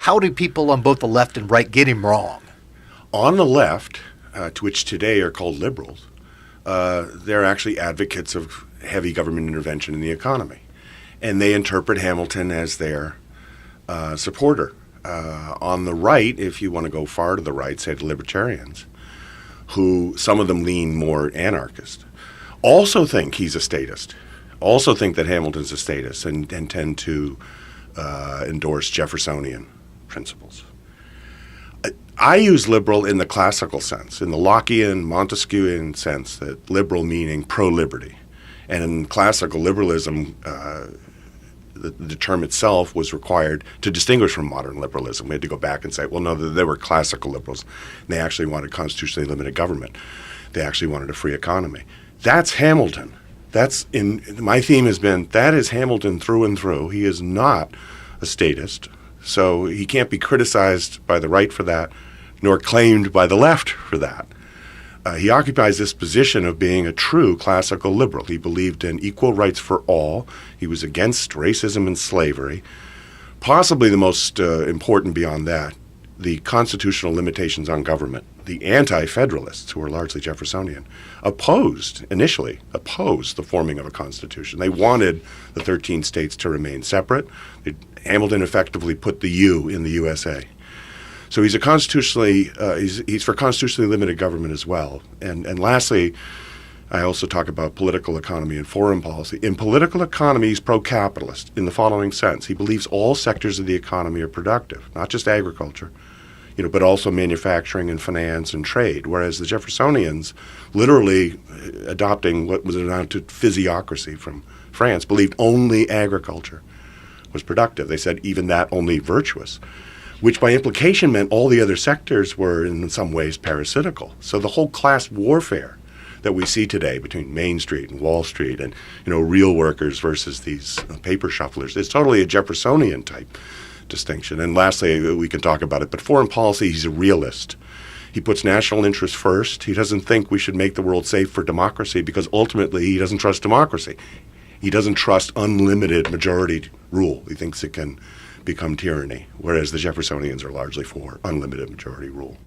How do people on both the left and right get him wrong? On the left, to which today are called liberals, they're actually advocates of heavy government intervention in the economy. And they interpret Hamilton as their supporter. On the right, if you want to go far to the right, say the libertarians, who some of them lean more anarchist, also think he's a statist, also think that Hamilton's a statist and tend to endorse Jeffersonian principles. I use liberal in the classical sense, in the Lockean, Montesquieuian sense, that liberal meaning pro-liberty. And in classical liberalism, the term itself was required to distinguish from modern liberalism. We had to go back and say, well, no, they were classical liberals. And they actually wanted constitutionally limited government. They actually wanted a free economy. That's Hamilton. My theme has been, that is Hamilton through and through. He is not a statist, so he can't be criticized by the right for that, nor claimed by the left for that. He occupies this position of being a true classical liberal. He believed in equal rights for all. He was against racism and slavery. Possibly the most important beyond that, the constitutional limitations on government. The anti-federalists, who were largely Jeffersonian, initially opposed the forming of a constitution. They wanted the 13 states to remain separate. Hamilton effectively put the U in the USA. So he's he's for constitutionally limited government as well. And lastly, I also talk about political economy and foreign policy. In political economy, he's pro-capitalist in the following sense. He believes all sectors of the economy are productive, not just agriculture, but also manufacturing and finance and trade, whereas the Jeffersonians, literally adopting what was amounted to physiocracy from France, believed only agriculture was productive. They said even that only virtuous, which by implication meant all the other sectors were in some ways parasitical. So the whole class warfare that we see today between Main Street and Wall Street and real workers versus these paper shufflers is totally a Jeffersonian type distinction. And lastly, we can talk about it, but foreign policy, he's a realist. He puts national interest first. He doesn't think we should make the world safe for democracy because ultimately he doesn't trust democracy. He doesn't trust unlimited majority rule. He thinks it can become tyranny, whereas the Jeffersonians are largely for unlimited majority rule.